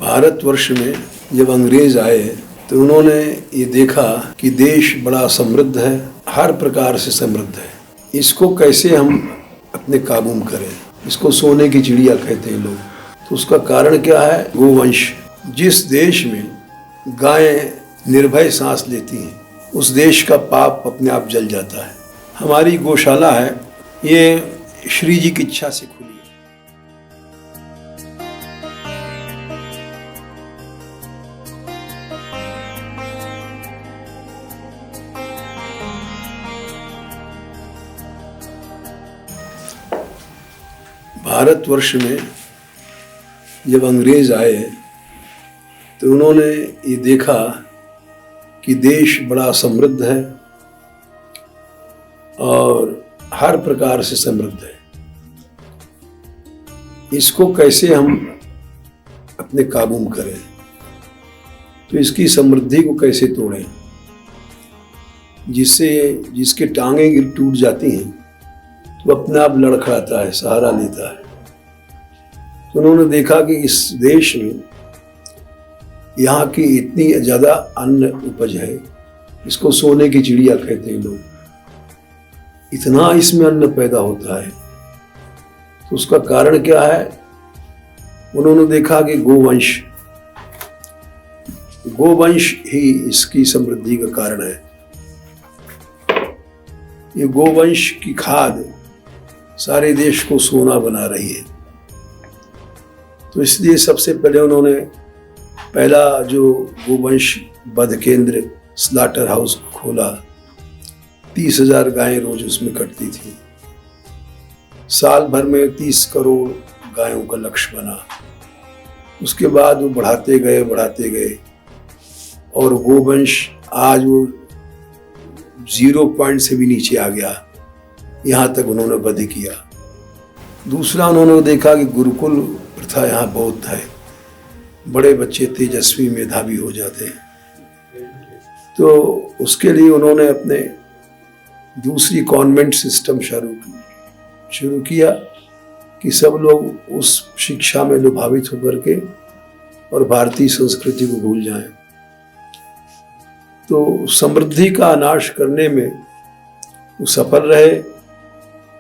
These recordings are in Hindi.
भारतवर्ष में जब अंग्रेज आए तो उन्होंने ये देखा कि देश बड़ा समृद्ध है, हर प्रकार से समृद्ध है। इसको कैसे हम अपने काबू में करें। इसको सोने की चिड़िया कहते हैं लोग। तो उसका कारण क्या है? गोवंश। जिस देश में गायें निर्भय सांस लेती हैं उस देश का पाप अपने आप जल जाता है। हमारी गौशाला है, ये श्री जी की इच्छा से खुली है। भारतवर्ष में जब अंग्रेज आए तो उन्होंने ये देखा कि देश बड़ा समृद्ध है और हर प्रकार से समृद्ध है। इसको कैसे हम अपने काबू में करें, तो इसकी समृद्धि को कैसे तोड़ें जिससे जिसके टांगें टूट जाती हैं तो अपने आप लड़खड़ाता है, सहारा लेता है। तो उन्होंने देखा कि इस देश में यहाँ की इतनी ज़्यादा अन्न उपज है, इसको सोने की चिड़िया कहते हैं लोग। इतना इसमें अन्न पैदा होता है, तो उसका कारण क्या है? उन्होंने देखा कि गोवंश ही इसकी समृद्धि का कारण है। ये गोवंश की खाद सारे देश को सोना बना रही है। तो इसलिए सबसे पहले उन्होंने पहला जो गोवंश वध केंद्र स्लाटर हाउस खोला। 30,000 गायें रोज उसमें कटती थी। साल भर में 30 करोड़ गायों का लक्ष्य बना। उसके बाद वो बढ़ाते गए और गोवंश आज वो 0 पॉइंट से भी नीचे आ गया। यहाँ तक उन्होंने वध किया। दूसरा, उन्होंने देखा कि गुरुकुल प्रथा यहाँ बहुत है, बड़े बच्चे तेजस्वी मेधावी हो जाते हैं। तो उसके लिए उन्होंने अपने दूसरी कॉन्वेंट सिस्टम शुरू किया कि सब लोग उस शिक्षा में लुभावित होकर के और भारतीय संस्कृति को भूल जाएं। तो समृद्धि का नाश करने में वो सफल रहे।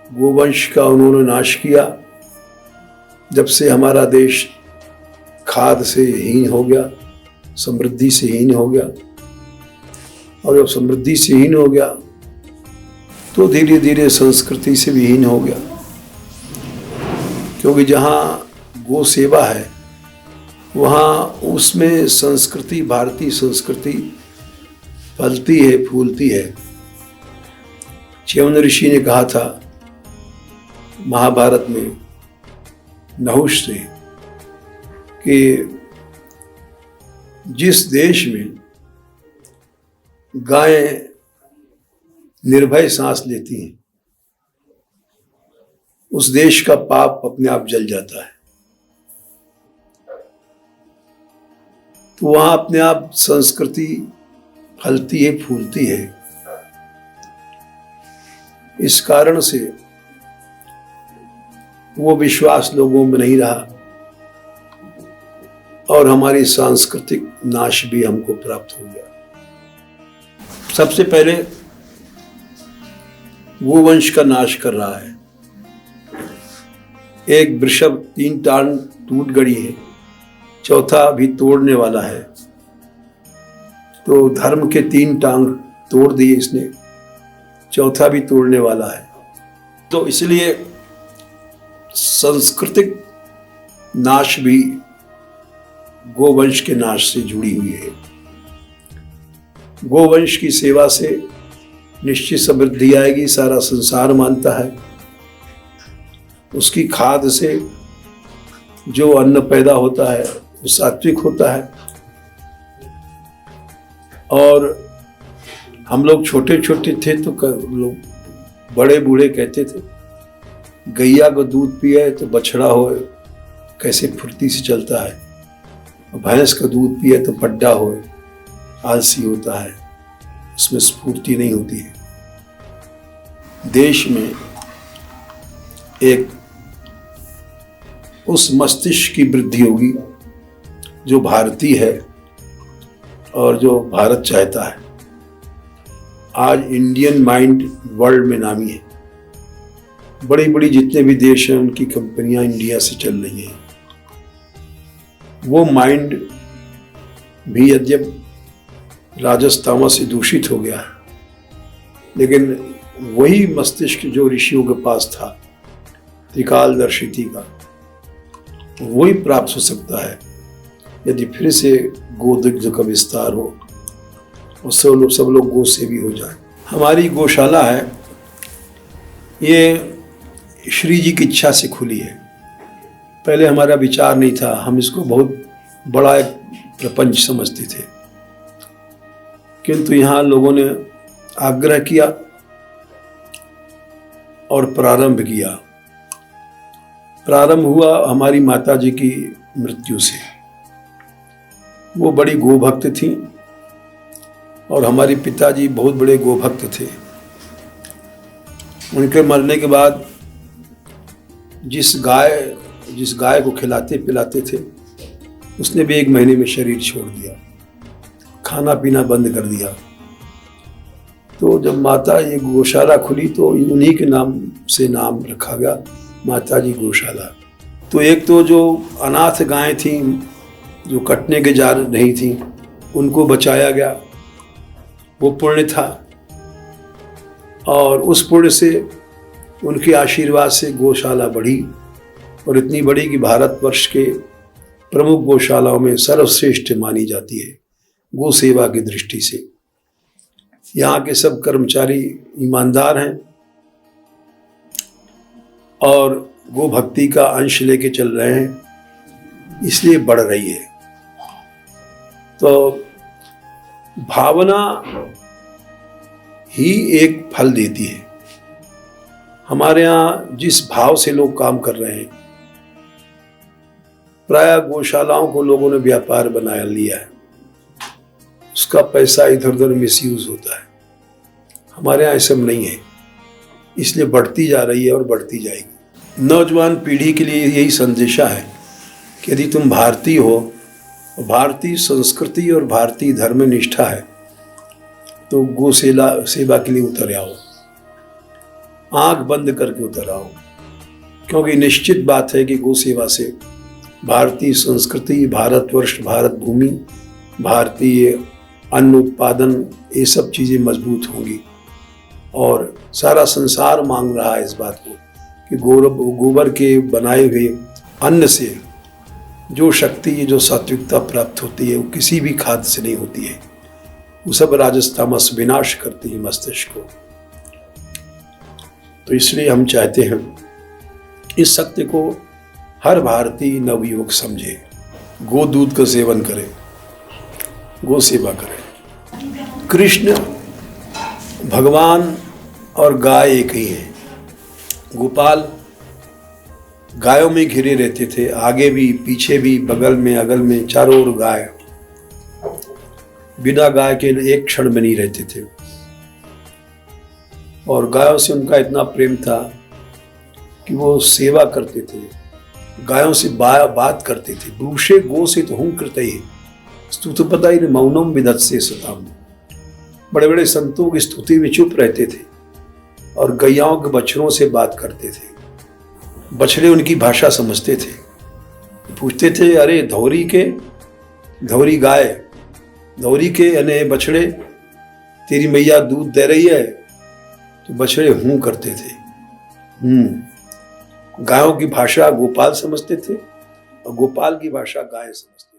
गोवंश का उन्होंने नाश किया। जब से हमारा देश खाद से हीन हो गया, समृद्धि से हीन हो गया, और जब समृद्धि से हीन हो गया तो धीरे धीरे संस्कृति से भी हीन हो गया। क्योंकि जहाँ गो सेवा है वहाँ उसमें संस्कृति, भारतीय संस्कृति फलती है, फूलती है। च्यवन ऋषि ने कहा था महाभारत में नहुष से कि जिस देश में गायें निर्भय सांस लेती हैं उस देश का पाप अपने आप जल जाता है। तो वहां अपने आप संस्कृति फलती है, फूलती है। इस कारण से वो विश्वास लोगों में नहीं रहा और हमारी सांस्कृतिक नाश भी हमको प्राप्त हो गया। सबसे पहले गोवंश का नाश कर रहा है। एक वृषभ 3 टांग टूट गई है, चौथा भी तोड़ने वाला है। तो धर्म के 3 टांग तोड़ दिए इसने, चौथा भी तोड़ने वाला है। तो इसलिए सांस्कृतिक नाश भी गोवंश के नाश से जुड़ी हुई है। गोवंश की सेवा से निश्चित समृद्धि आएगी, सारा संसार मानता है। उसकी खाद से जो अन्न पैदा होता है वो सात्विक होता है। और हम लोग छोटे छोटे थे तो लोग बड़े बूढ़े कहते थे गैया को दूध पिए तो बछड़ा हो कैसे फुर्ती से चलता है, भैंस का दूध पिए तो पड्डा हो आलसी होता है, उसमें स्फूर्ति नहीं होती है। देश में एक उस मस्तिष्क की वृद्धि होगी जो भारतीय है और जो भारत चाहता है, आज इंडियन माइंड वर्ल्ड में नामी है। बड़ी बड़ी जितने भी देश हैं उनकी कंपनियां इंडिया से चल रही हैं। वो माइंड भी यद्यप राजस्थान से दूषित हो गया है, लेकिन वही मस्तिष्क जो ऋषियों के पास था, त्रिकालदर्शिता का, वही प्राप्त हो सकता है यदि फिर से गोदुग्ध का विस्तार हो और सब लोग गो सेवी हो जाए। हमारी गौशाला है, ये श्री जी की इच्छा से खुली है। पहले हमारा विचार नहीं था, हम इसको बहुत बड़ा एक प्रपंच समझते थे, किंतु यहाँ लोगों ने आग्रह किया और प्रारंभ किया। प्रारंभ हुआ हमारी माता जी की मृत्यु से। वो बड़ी गोभक्त थी और हमारे पिताजी बहुत बड़े गोभक्त थे। उनके मरने के बाद जिस गाय को खिलाते पिलाते थे, उसने भी 1 महीने में शरीर छोड़ दिया, खाना पीना बंद कर दिया। तो जब माता ये गौशाला खुली तो उन्हीं के नाम से नाम रखा गया, माता जी गौशाला। तो एक तो जो अनाथ गायें थीं, जो कटने के जार नहीं थी, उनको बचाया गया, वो पुण्य था। और उस पुण्य से, उनके आशीर्वाद से गौशाला बढ़ी और इतनी बड़ी कि भारतवर्ष के प्रमुख गौशालाओं में सर्वश्रेष्ठ मानी जाती है गौ सेवा की दृष्टि से। यहाँ के सब कर्मचारी ईमानदार हैं और गो भक्ति का अंश लेके चल रहे हैं, इसलिए बढ़ रही है। तो भावना ही एक फल देती है। हमारे यहाँ जिस भाव से लोग काम कर रहे हैं, प्राय गौशालाओं को लोगों ने व्यापार बनाया लिया है, उसका पैसा इधर उधर मिसयूज होता है। हमारे यहाँ ऐसा नहीं है, इसलिए बढ़ती जा रही है और बढ़ती जाएगी। नौजवान पीढ़ी के लिए यही संदेशा है कि यदि तुम भारतीय हो, भारतीय संस्कृति और भारतीय धर्म निष्ठा है, तो गो सेवा के लिए उतर आओ, आंख बंद करके उतर आओ। क्योंकि निश्चित बात है कि गो सेवा से भारतीय संस्कृति, भारतवर्ष, भारत भूमि, भारतीय अन्न उत्पादन, ये सब चीज़ें मजबूत होंगी। और सारा संसार मांग रहा है इस बात को कि गोबर के बनाए हुए अन्न से जो शक्ति, जो सात्विकता प्राप्त होती है, वो किसी भी खाद्य से नहीं होती है। वो सब राजस विनाश करती है मस्तिष्क को। तो इसलिए हम चाहते हैं इस सत्य को हर भारतीय नवयुवक समझे, गो दूध का सेवन करे, गो सेवा करे। कृष्ण भगवान और गाय एक ही है। गोपाल गायों में घिरे रहते थे, आगे भी, पीछे भी, बगल में, अगल में, चारों ओर गाय। बिना गाय के एक क्षण में नहीं रहते थे। और गायों से उनका इतना प्रेम था कि वो सेवा करते थे, गायों से बात करते थे। ब्रूषे गो से तो हूं करते ही स्तुति पता ही मौनम विदत से सताम। बड़े बड़े संतों की स्तुति में चुप रहते थे और गैयाओं के बछड़ों से बात करते थे। बछड़े उनकी भाषा समझते थे, पूछते थे, अरे धौरी गाय, धौरी के यानी बछड़े, तेरी मैया दूध दे रही है? तो बछड़े हूं करते थे। गायों की भाषा गोपाल समझते थे और गोपाल की भाषा गाय समझते थे।